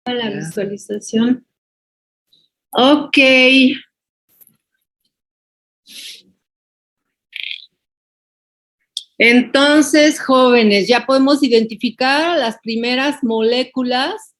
La visualización. Ok. Entonces, jóvenes, ya podemos identificar las primeras moléculas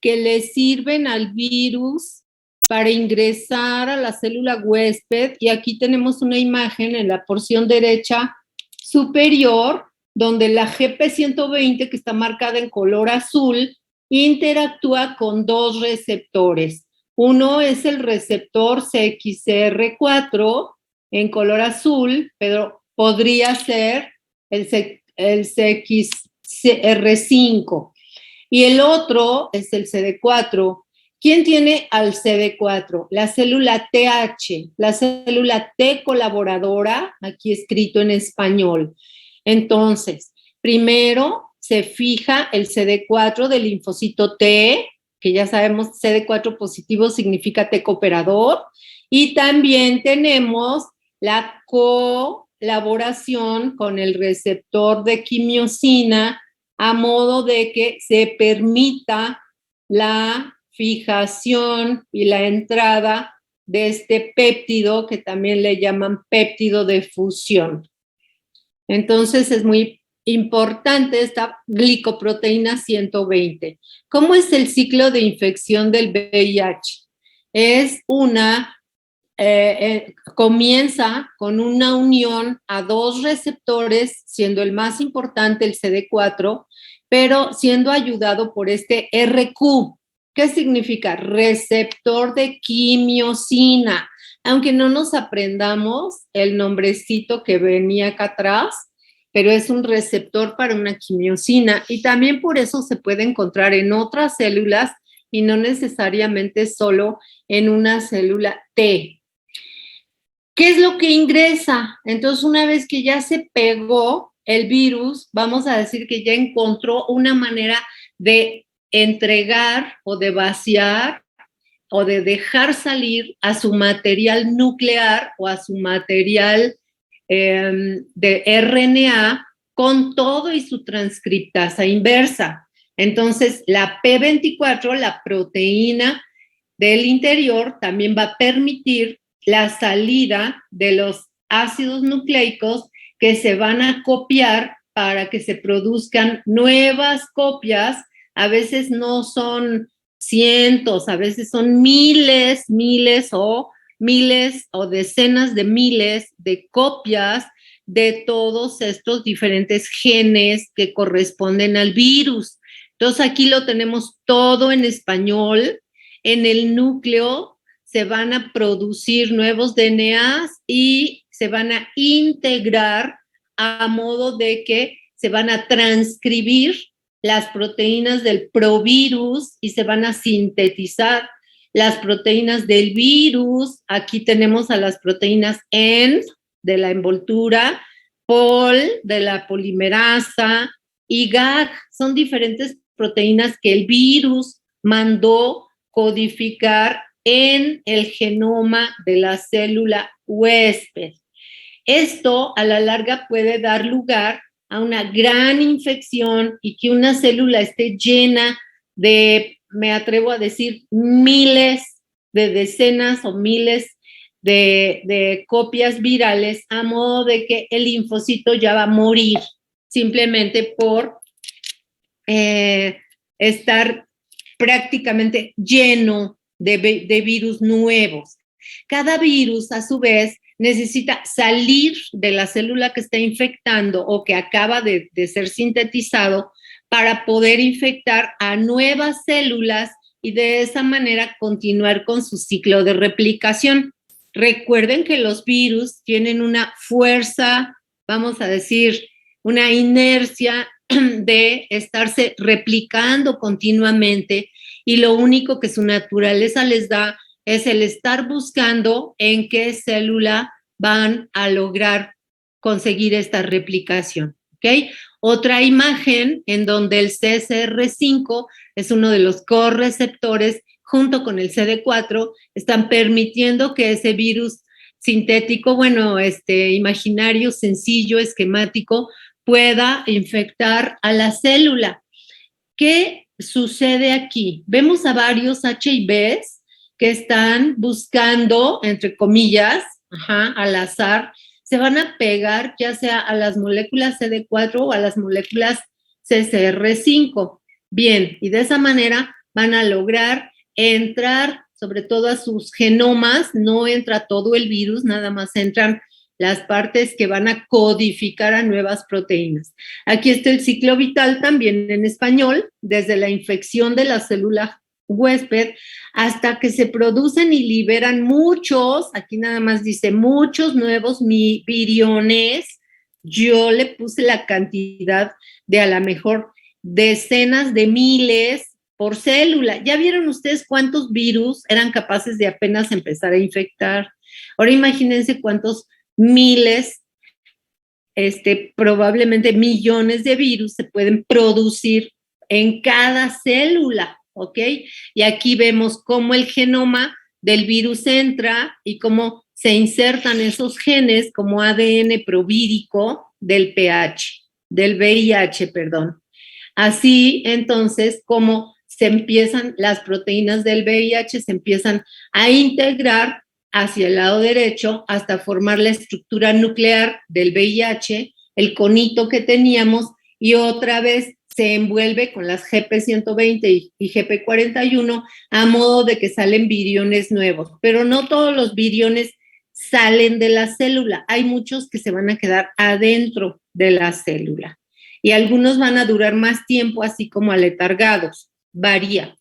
que le sirven al virus para ingresar a la célula huésped. Y aquí tenemos una imagen en la porción derecha superior, donde la GP120, que está marcada en color azul, interactúa con dos receptores. Uno es el receptor CXCR4 en color azul, pero podría ser el CXCR5. Y el otro es el CD4. ¿Quién tiene al CD4? La célula TH, la célula T colaboradora, aquí escrito en español. Entonces, primero se fija el CD4 del linfocito T, que ya sabemos CD4 positivo significa T cooperador, y también tenemos la colaboración con el receptor de quimiosina a modo de que se permita la fijación y la entrada de este péptido que también le llaman péptido de fusión. Entonces es muy importante esta glicoproteína 120. ¿Cómo es el ciclo de infección del VIH? Es comienza con una unión a dos receptores, siendo el más importante el CD4, pero siendo ayudado por este RQ. ¿Qué significa? Receptor de quimiosina. Aunque no nos aprendamos el nombrecito que venía acá atrás, pero es un receptor para una quimiosina y también por eso se puede encontrar en otras células y no necesariamente solo en una célula T. ¿Qué es lo que ingresa? Entonces, una vez que ya se pegó el virus, vamos a decir que ya encontró una manera de entregar o de vaciar o de dejar salir a su material nuclear o a su material de RNA con todo y su transcriptasa inversa. Entonces, la P24, la proteína del interior, también va a permitir la salida de los ácidos nucleicos que se van a copiar para que se produzcan nuevas copias. A veces no son cientos, a veces son miles o decenas de miles de copias de todos estos diferentes genes que corresponden al virus. Entonces aquí lo tenemos todo en español. En el núcleo se van a producir nuevos DNAs y se van a integrar a modo de que se van a transcribir las proteínas del provirus y se van a sintetizar las proteínas del virus. Aquí tenemos a las proteínas ENV de la envoltura, POL de la polimerasa y GAG. Son diferentes proteínas que el virus mandó codificar en el genoma de la célula huésped. Esto a la larga puede dar lugar a una gran infección y que una célula esté llena de, me atrevo a decir, miles de decenas o miles de copias virales a modo de que el linfocito ya va a morir simplemente por estar prácticamente lleno de virus nuevos. Cada virus, a su vez, necesita salir de la célula que está infectando o que acaba de ser sintetizado para poder infectar a nuevas células y de esa manera continuar con su ciclo de replicación. Recuerden que los virus tienen una fuerza, vamos a decir, una inercia de estarse replicando continuamente y lo único que su naturaleza les da es el estar buscando en qué célula van a lograr conseguir esta replicación, ¿ok? Otra imagen en donde el CCR5 es uno de los correceptores junto con el CD4 están permitiendo que ese virus sintético, bueno, imaginario, sencillo, esquemático, pueda infectar a la célula. ¿Qué sucede aquí? Vemos a varios HIVs que están buscando, entre comillas, al azar, se van a pegar ya sea a las moléculas CD4 o a las moléculas CCR5. Bien, y de esa manera van a lograr entrar sobre todo a sus genomas, no entra todo el virus, nada más entran las partes que van a codificar a nuevas proteínas. Aquí está el ciclo vital también en español, desde la infección de la célula huésped hasta que se producen y liberan muchos, aquí nada más dice muchos nuevos viriones. Yo le puse la cantidad de a lo mejor decenas de miles por célula. ¿Ya vieron ustedes cuántos virus eran capaces de apenas empezar a infectar? Ahora imagínense cuántos miles, probablemente millones de virus se pueden producir en cada célula, ¿ok? Y aquí vemos cómo el genoma del virus entra y cómo se insertan esos genes como ADN provírico del del VIH, perdón. Así, entonces, como se empiezan las proteínas del VIH, se empiezan a integrar hacia el lado derecho hasta formar la estructura nuclear del VIH, el conito que teníamos, y otra vez se envuelve con las GP120 y GP41 a modo de que salen viriones nuevos. Pero no todos los viriones salen de la célula, hay muchos que se van a quedar adentro de la célula. Y algunos van a durar más tiempo, así como aletargados, varía.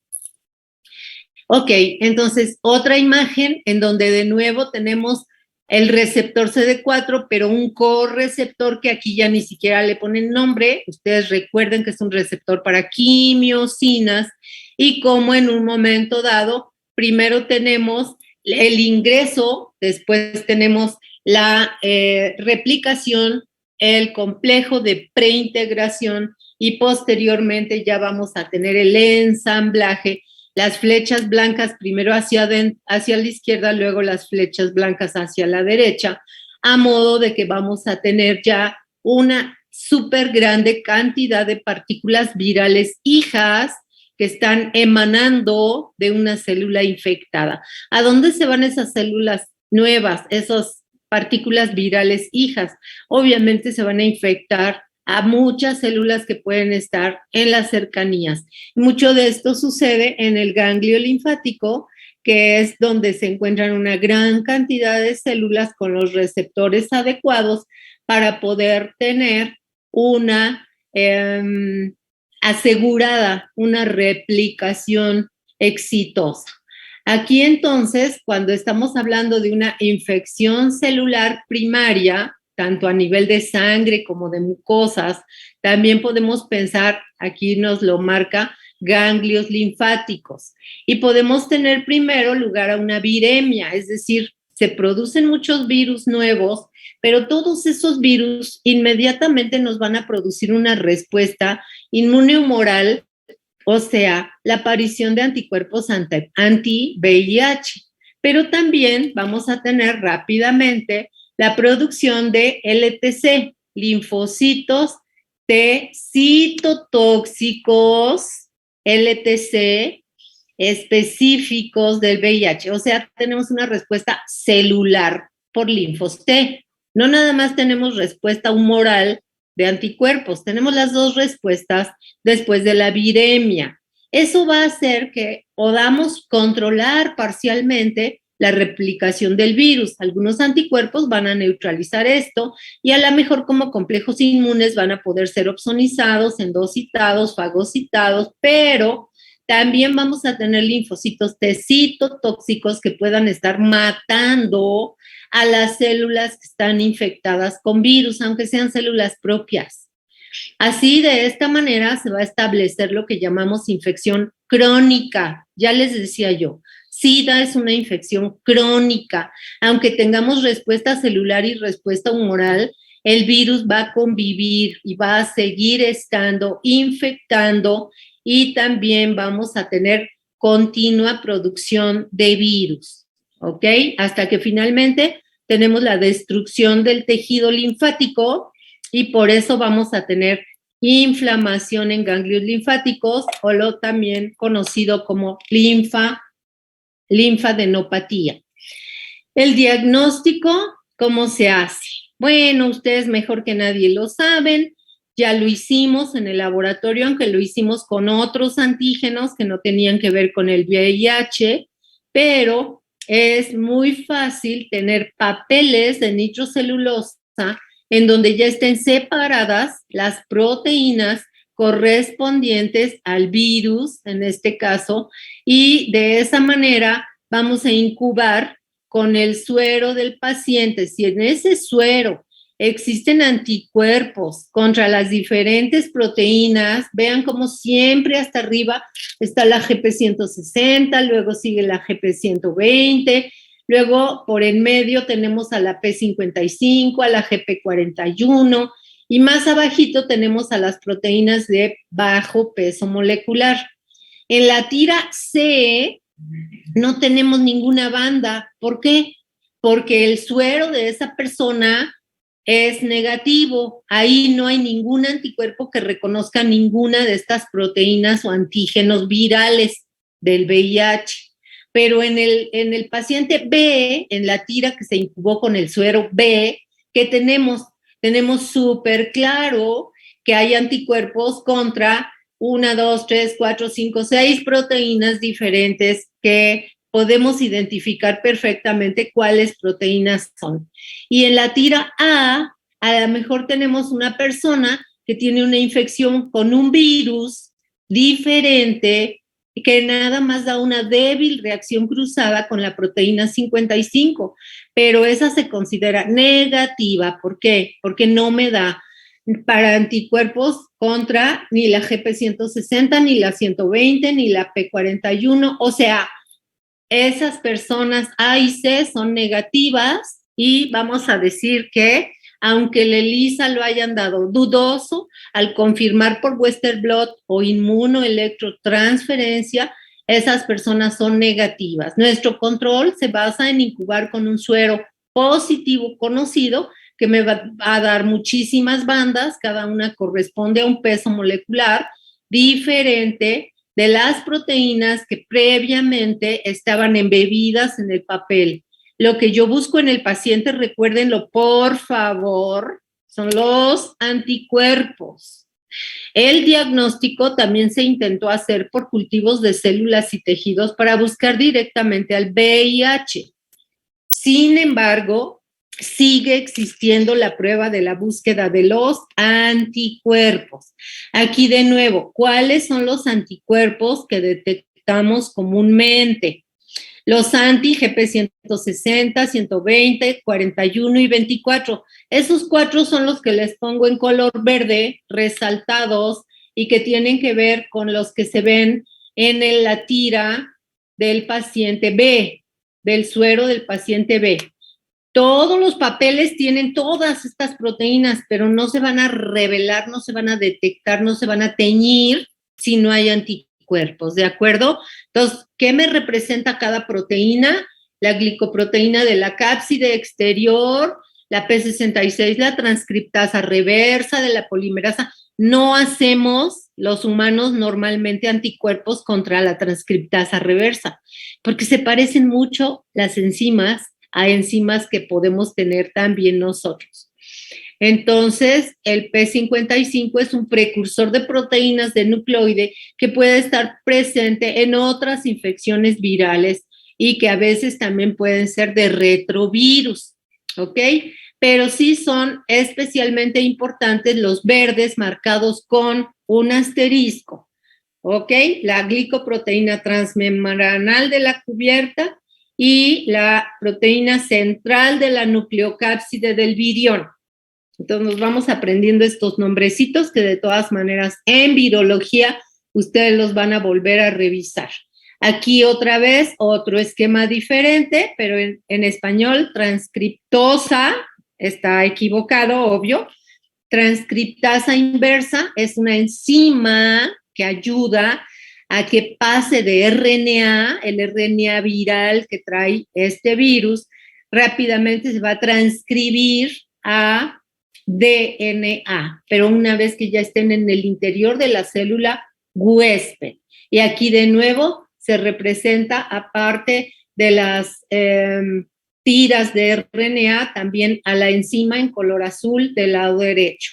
Ok, entonces otra imagen en donde de nuevo tenemos el receptor CD4, pero un correceptor que aquí ya ni siquiera le ponen nombre. Ustedes recuerden que es un receptor para quimiosinas y como en un momento dado, primero tenemos el ingreso, después tenemos la replicación, el complejo de preintegración y posteriormente ya vamos a tener el ensamblaje. Las flechas blancas primero hacia la izquierda, luego las flechas blancas hacia la derecha, a modo de que vamos a tener ya una súper grande cantidad de partículas virales hijas que están emanando de una célula infectada. ¿A dónde se van esas células nuevas, esas partículas virales hijas? Obviamente se van a infectar a muchas células que pueden estar en las cercanías. Mucho de esto sucede en el ganglio linfático, que es donde se encuentran una gran cantidad de células con los receptores adecuados para poder tener una asegurada, una replicación exitosa. Aquí entonces, cuando estamos hablando de una infección celular primaria, tanto a nivel de sangre como de mucosas, también podemos pensar, aquí nos lo marca, ganglios linfáticos. Y podemos tener primero lugar a una viremia, es decir, se producen muchos virus nuevos, pero todos esos virus inmediatamente nos van a producir una respuesta inmunohumoral, o sea, la aparición de anticuerpos anti-VIH. Pero también vamos a tener rápidamente la producción de LTC, linfocitos T citotóxicos, LTC, específicos del VIH. O sea, tenemos una respuesta celular por linfos T. No nada más tenemos respuesta humoral de anticuerpos, tenemos las dos respuestas después de la viremia. Eso va a hacer que podamos controlar parcialmente la replicación del virus. Algunos anticuerpos van a neutralizar esto y a lo mejor como complejos inmunes van a poder ser opsonizados, endocitados, fagocitados, pero también vamos a tener linfocitos T citotóxicos que puedan estar matando a las células que están infectadas con virus, aunque sean células propias. Así, de esta manera, se va a establecer lo que llamamos infección crónica. Ya les decía yo, SIDA es una infección crónica. Aunque tengamos respuesta celular y respuesta humoral, el virus va a convivir y va a seguir estando infectando y también vamos a tener continua producción de virus, ¿ok? Hasta que finalmente tenemos la destrucción del tejido linfático y por eso vamos a tener inflamación en ganglios linfáticos o lo también conocido como linfadenopatía. El diagnóstico, ¿cómo se hace? Bueno, ustedes mejor que nadie lo saben, ya lo hicimos en el laboratorio, aunque lo hicimos con otros antígenos que no tenían que ver con el VIH, pero es muy fácil tener papeles de nitrocelulosa en donde ya estén separadas las proteínas correspondientes al virus, en este caso, y de esa manera vamos a incubar con el suero del paciente. Si en ese suero existen anticuerpos contra las diferentes proteínas, vean como siempre hasta arriba está la GP160, luego sigue la GP120, luego por en medio tenemos a la P55, a la GP41 y más abajito tenemos a las proteínas de bajo peso molecular. En la tira C no tenemos ninguna banda. ¿Por qué? Porque el suero de esa persona es negativo. Ahí no hay ningún anticuerpo que reconozca ninguna de estas proteínas o antígenos virales del VIH. Pero en el paciente B, en la tira que se incubó con el suero B, ¿qué tenemos? Tenemos súper claro que hay anticuerpos contra 1, 2, 3, 4, 5, 6 proteínas diferentes que podemos identificar perfectamente cuáles proteínas son. Y en la tira A lo mejor tenemos una persona que tiene una infección con un virus diferente que nada más da una débil reacción cruzada con la proteína 55, pero esa se considera negativa. ¿Por qué? Porque no me da para anticuerpos contra ni la GP160, ni la 120, ni la P41. O sea, esas personas A y C son negativas y vamos a decir que aunque el ELISA lo hayan dado dudoso, al confirmar por Western blot o inmunoelectrotransferencia, esas personas son negativas. Nuestro control se basa en incubar con un suero positivo conocido que me va a dar muchísimas bandas, cada una corresponde a un peso molecular diferente de las proteínas que previamente estaban embebidas en el papel. Lo que yo busco en el paciente, recuérdenlo por favor, son los anticuerpos. El diagnóstico también se intentó hacer por cultivos de células y tejidos para buscar directamente al VIH. Sin embargo, sigue existiendo la prueba de la búsqueda de los anticuerpos. Aquí de nuevo, ¿cuáles son los anticuerpos que detectamos comúnmente? Los anti-GP160, 120, 41 y 24. Esos 4 son los que les pongo en color verde, resaltados, y que tienen que ver con los que se ven en la tira del paciente B, del suero del paciente B. Todos los papeles tienen todas estas proteínas, pero no se van a revelar, no se van a detectar, no se van a teñir si no hay anticuerpos, ¿de acuerdo? Entonces, ¿qué me representa cada proteína? La glicoproteína de la cápside exterior, la P66, la transcriptasa reversa de la polimerasa. No hacemos los humanos normalmente anticuerpos contra la transcriptasa reversa, porque se parecen mucho las enzimas a enzimas que podemos tener también nosotros. Entonces, el P55 es un precursor de proteínas de nucleoide que puede estar presente en otras infecciones virales y que a veces también pueden ser de retrovirus, ¿ok? Pero sí son especialmente importantes los verdes marcados con un asterisco, ¿ok? La glicoproteína transmembranal de la cubierta y la proteína central de la nucleocápside del virión. Entonces nos vamos aprendiendo estos nombrecitos que de todas maneras en virología ustedes los van a volver a revisar. Aquí otra vez otro esquema diferente, pero en español transcriptosa, está equivocado, obvio. Transcriptasa inversa es una enzima que ayuda a que pase de RNA, el RNA viral que trae este virus, rápidamente se va a transcribir a DNA, pero una vez que ya estén en el interior de la célula huésped. Y aquí de nuevo se representa, aparte de las tiras de RNA, también a la enzima en color azul del lado derecho.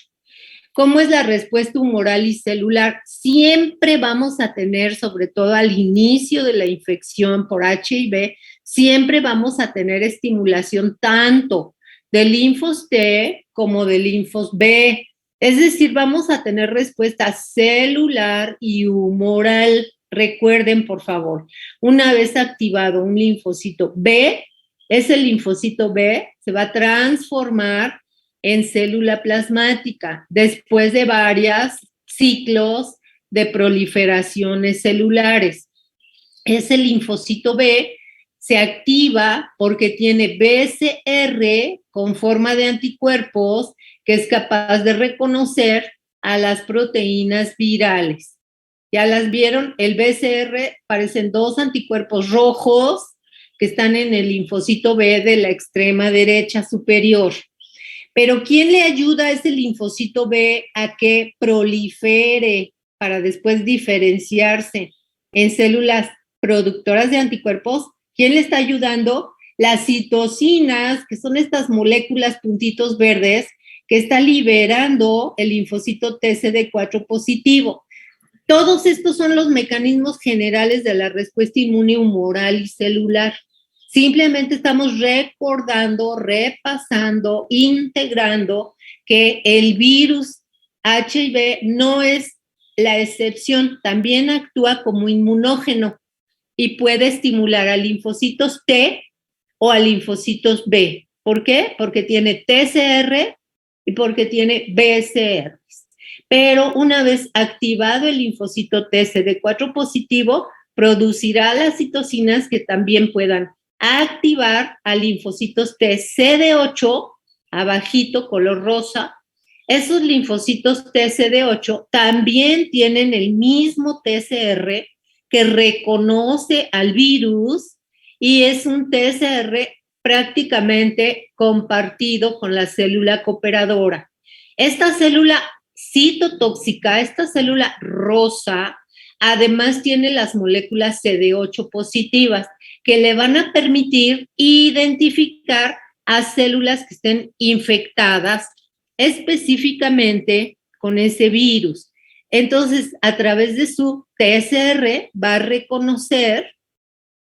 ¿Cómo es la respuesta humoral y celular? Siempre vamos a tener, sobre todo al inicio de la infección por HIV, siempre vamos a tener estimulación tanto de linfos T como de linfos B. Es decir, vamos a tener respuesta celular y humoral. Recuerden, por favor, una vez activado un linfocito B, ese linfocito B se va a transformar en célula plasmática después de varios ciclos de proliferaciones celulares. Ese linfocito B se activa porque tiene BCR con forma de anticuerpos que es capaz de reconocer a las proteínas virales. ¿Ya las vieron? El BCR parecen dos anticuerpos rojos que están en el linfocito B de la extrema derecha superior. Pero ¿quién le ayuda a ese linfocito B a que prolifere para después diferenciarse en células productoras de anticuerpos? ¿Quién le está ayudando? Las citocinas, que son estas moléculas puntitos verdes que está liberando el linfocito TCD4 positivo. Todos estos son los mecanismos generales de la respuesta inmune humoral y celular. Simplemente estamos recordando, repasando, integrando que el virus HIV no es la excepción, también actúa como inmunógeno y puede estimular a linfocitos T o a linfocitos B. ¿Por qué? Porque tiene TCR y porque tiene BCR. Pero una vez activado el linfocito TCD4 positivo, producirá las citocinas que también puedan activar a linfocitos TCD8, abajito, color rosa. Esos linfocitos TCD8 también tienen el mismo TCR que reconoce al virus y es un TCR prácticamente compartido con la célula cooperadora. Esta célula citotóxica, esta célula rosa, además tiene las moléculas CD8 positivas que le van a permitir identificar a células que estén infectadas específicamente con ese virus. Entonces, a través de su TSR va a reconocer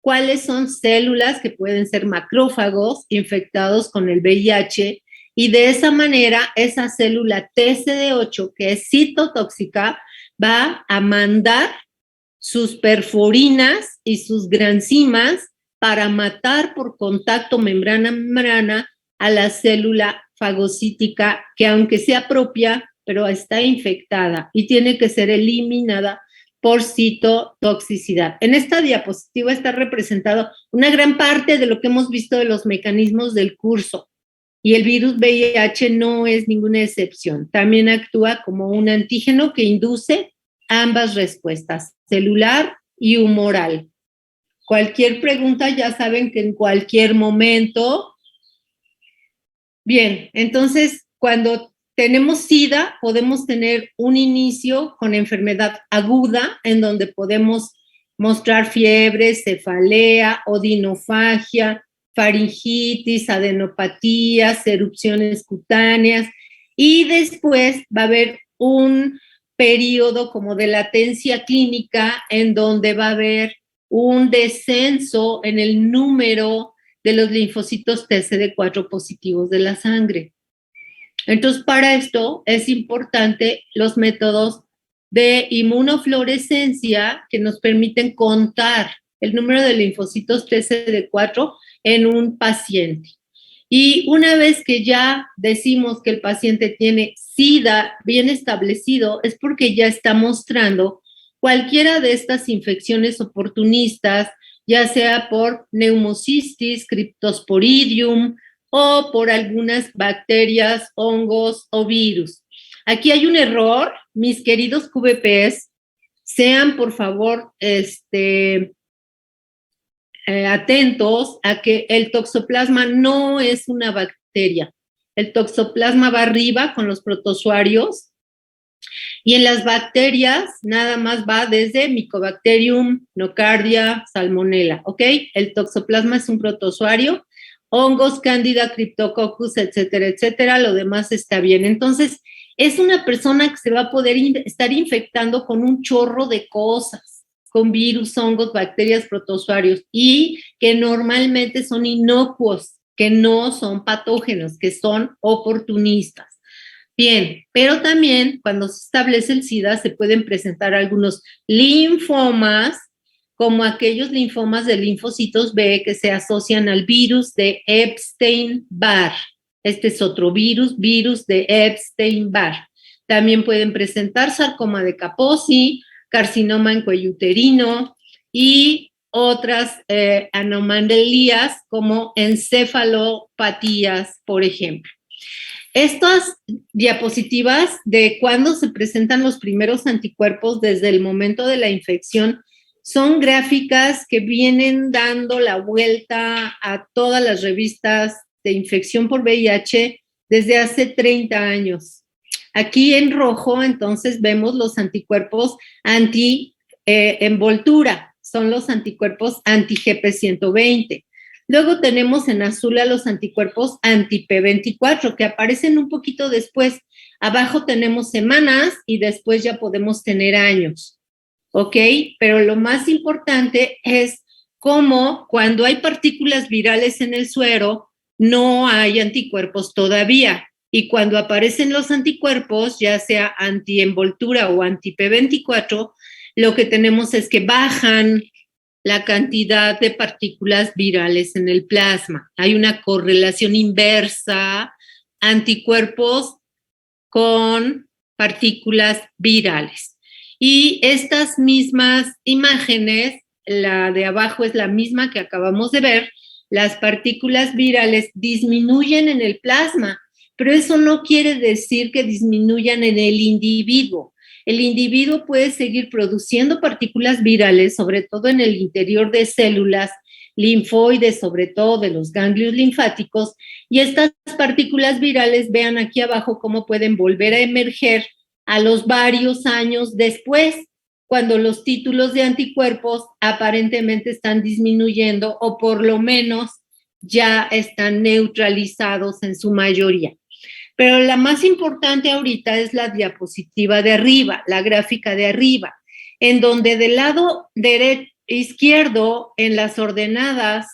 cuáles son células que pueden ser macrófagos infectados con el VIH y de esa manera esa célula TCD8 que es citotóxica va a mandar sus perforinas y sus granzimas para matar por contacto membrana-membrana a la célula fagocítica que aunque sea propia, pero está infectada y tiene que ser eliminada por citotoxicidad. En esta diapositiva está representado una gran parte de lo que hemos visto de los mecanismos del curso y el virus VIH no es ninguna excepción. También actúa como un antígeno que induce ambas respuestas, celular y humoral. Cualquier pregunta ya saben que en cualquier momento. Bien, entonces cuando tenemos SIDA podemos tener un inicio con enfermedad aguda en donde podemos mostrar fiebre, cefalea, odinofagia, faringitis, adenopatías, erupciones cutáneas y después va a haber un periodo como de latencia clínica en donde va a haber un descenso en el número de los linfocitos TCD4 positivos de la sangre. Entonces, para esto es importante los métodos de inmunofluorescencia que nos permiten contar el número de linfocitos TCD4 en un paciente. Y una vez que ya decimos que el paciente tiene SIDA bien establecido, es porque ya está mostrando cualquiera de estas infecciones oportunistas, ya sea por neumocistis, cryptosporidium o por algunas bacterias, hongos o virus. Aquí hay un error, mis queridos QVPs, sean por favor atentos a que el toxoplasma no es una bacteria. el toxoplasma va arriba con los protozoarios, y en las bacterias nada más va desde Mycobacterium, Nocardia, Salmonella, ¿ok? El toxoplasma es un protozoario, hongos, cándida, Cryptococcus, etcétera, etcétera, lo demás está bien. Entonces, es una persona que se va a poder estar infectando con un chorro de cosas, con virus, hongos, bacterias, protozoarios, y que normalmente son inocuos, que no son patógenos, que son oportunistas. Bien, pero también cuando se establece el SIDA se pueden presentar algunos linfomas, como aquellos linfomas de linfocitos B que se asocian al virus de Epstein-Barr. Este es otro virus, virus de Epstein-Barr. También pueden presentar sarcoma de Kaposi, carcinoma en cuello uterino y otras anomalías como encefalopatías, por ejemplo. Estas diapositivas de cuando se presentan los primeros anticuerpos desde el momento de la infección son gráficas que vienen dando la vuelta a todas las revistas de infección por VIH desde hace 30 años. Aquí en rojo, entonces, vemos los anticuerpos anti-envoltura, son los anticuerpos anti-GP120. Luego tenemos en azul a los anticuerpos anti-P24, que aparecen un poquito después. Abajo tenemos semanas y después ya podemos tener años, ¿ok? Pero lo más importante es cómo cuando hay partículas virales en el suero, no hay anticuerpos todavía. Y cuando aparecen los anticuerpos, ya sea anti-envoltura o anti-P24, lo que tenemos es que bajan la cantidad de partículas virales en el plasma. Hay una correlación inversa, anticuerpos con partículas virales. Y estas mismas imágenes, la de abajo es la misma que acabamos de ver, las partículas virales disminuyen en el plasma, pero eso no quiere decir que disminuyan en el individuo. El individuo puede seguir produciendo partículas virales, sobre todo en el interior de células linfoides, sobre todo de los ganglios linfáticos, y estas partículas virales, vean aquí abajo cómo pueden volver a emerger a los varios años después, cuando los títulos de anticuerpos aparentemente están disminuyendo o por lo menos ya están neutralizados en su mayoría. Pero la más importante ahorita es la diapositiva de arriba, la gráfica de arriba, en donde del lado izquierdo, en las ordenadas,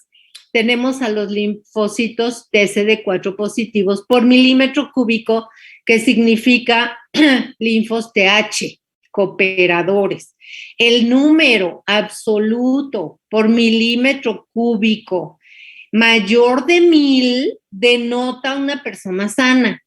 tenemos a los linfocitos TCD4 positivos por milímetro cúbico, que significa linfos TH, cooperadores. El número absoluto por milímetro cúbico mayor de 1000 denota una persona sana.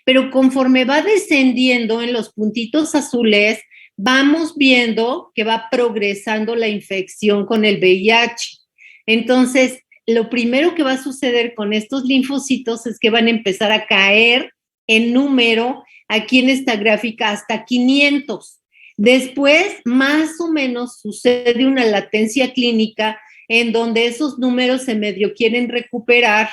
Pero conforme va descendiendo en los puntitos azules, vamos viendo que va progresando la infección con el VIH. Entonces, lo primero que va a suceder con estos linfocitos es que van a empezar a caer en número, aquí en esta gráfica, hasta 500. Después, más o menos, sucede una latencia clínica en donde esos números se medio quieren recuperar,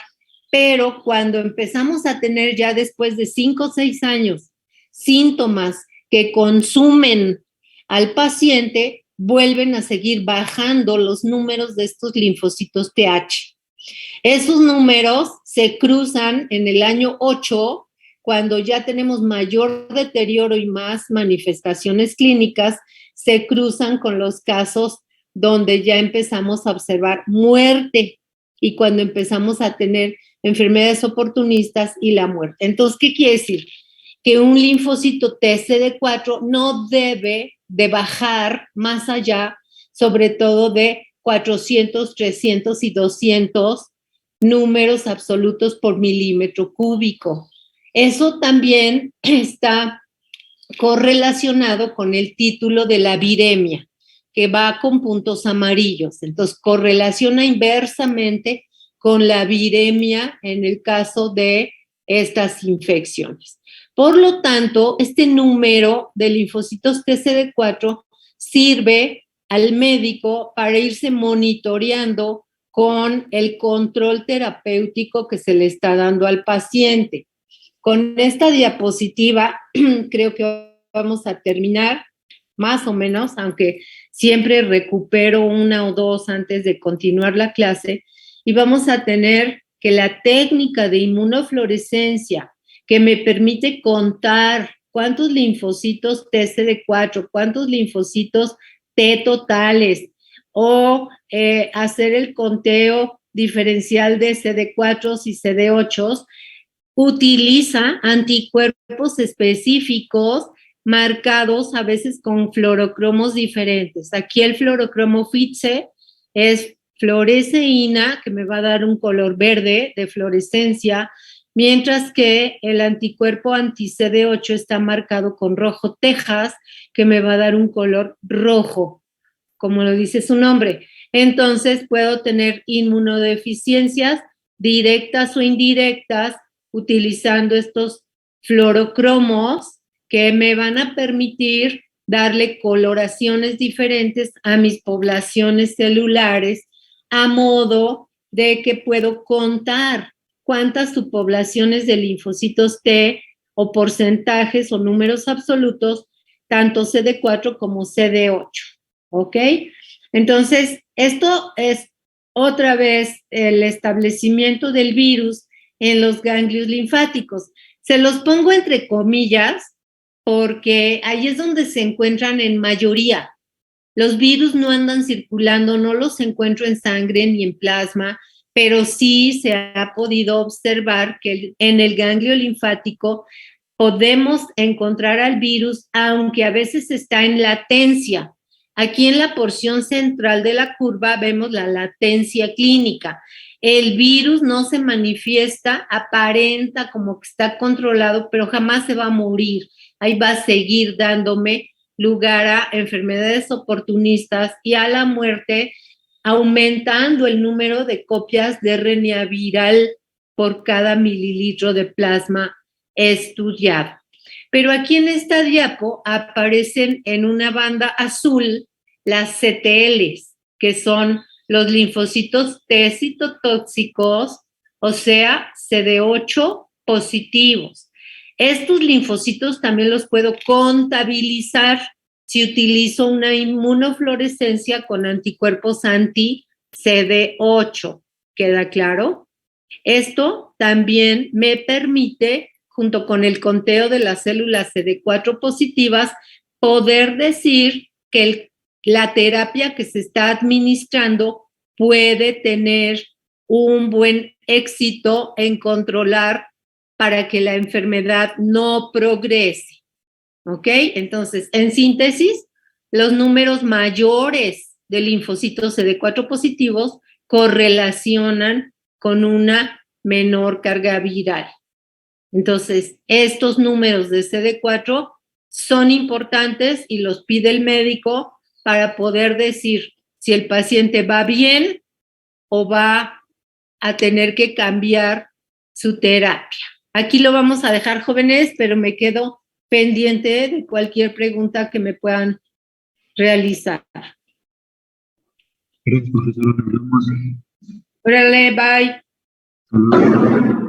pero cuando empezamos a tener ya después de 5 o 6 años síntomas que consumen al paciente, vuelven a seguir bajando los números de estos linfocitos TH. Esos números se cruzan en el año 8, cuando ya tenemos mayor deterioro y más manifestaciones clínicas, se cruzan con los casos donde ya empezamos a observar muerte y cuando empezamos a tener enfermedades oportunistas y la muerte. Entonces, ¿qué quiere decir? Que un linfocito TCD4 no debe de bajar más allá, sobre todo de 400, 300 y 200 números absolutos por milímetro cúbico. Eso también está correlacionado con el título de la viremia, que va con puntos amarillos. Entonces, correlaciona inversamente con la viremia en el caso de estas infecciones. Por lo tanto, este número de linfocitos TCD4 sirve al médico para irse monitoreando con el control terapéutico que se le está dando al paciente. con esta diapositiva creo que vamos a terminar, más o menos, aunque siempre recupero una o dos antes de continuar la clase, y vamos a tener que la técnica de inmunofluorescencia que me permite contar cuántos linfocitos TCD4, cuántos linfocitos T totales, o hacer el conteo diferencial de CD4 y CD8, utiliza anticuerpos específicos marcados a veces con fluorocromos diferentes. Aquí el fluorocromo FITSE es fluoresceína, que me va a dar un color verde de fluorescencia, mientras que el anticuerpo anti-CD8 está marcado con rojo Texas, que me va a dar un color rojo, como lo dice su nombre. Entonces puedo tener inmunodeficiencias directas o indirectas utilizando estos fluorocromos que me van a permitir darle coloraciones diferentes a mis poblaciones celulares, a modo de que puedo contar cuántas subpoblaciones de linfocitos T o porcentajes o números absolutos, tanto CD4 como CD8, ¿ok? Entonces, esto es otra vez el establecimiento del virus en los ganglios linfáticos. Se los pongo entre comillas porque ahí es donde se encuentran en mayoría. Los virus no andan circulando, no los encuentro en sangre ni en plasma, pero sí se ha podido observar que en el ganglio linfático podemos encontrar al virus, aunque a veces está en latencia. Aquí en la porción central de la curva vemos la latencia clínica. El virus no se manifiesta, aparenta como que está controlado, pero jamás se va a morir. Ahí va a seguir dándome lugar a enfermedades oportunistas y a la muerte, aumentando el número de copias de RNA viral por cada mililitro de plasma estudiado. Pero aquí en esta diapo aparecen en una banda azul las CTLs, que son los linfocitos T citotóxicos, o sea, CD8 positivos. Estos linfocitos también los puedo contabilizar si utilizo una inmunofluorescencia con anticuerpos anti-CD8. ¿Queda claro? Esto también me permite, junto con el conteo de las células CD4 positivas, poder decir que la terapia que se está administrando puede tener un buen éxito en controlar para que la enfermedad no progrese. ¿Ok? Entonces, en síntesis, los números mayores de linfocitos CD4 positivos correlacionan con una menor carga viral. Entonces, estos números de CD4 son importantes y los pide el médico para poder decir si el paciente va bien o va a tener que cambiar su terapia. Aquí lo vamos a dejar, jóvenes, pero me quedo pendiente de cualquier pregunta que me puedan realizar. Gracias, profesor. Nos vemos. Órale, bye. Saludos.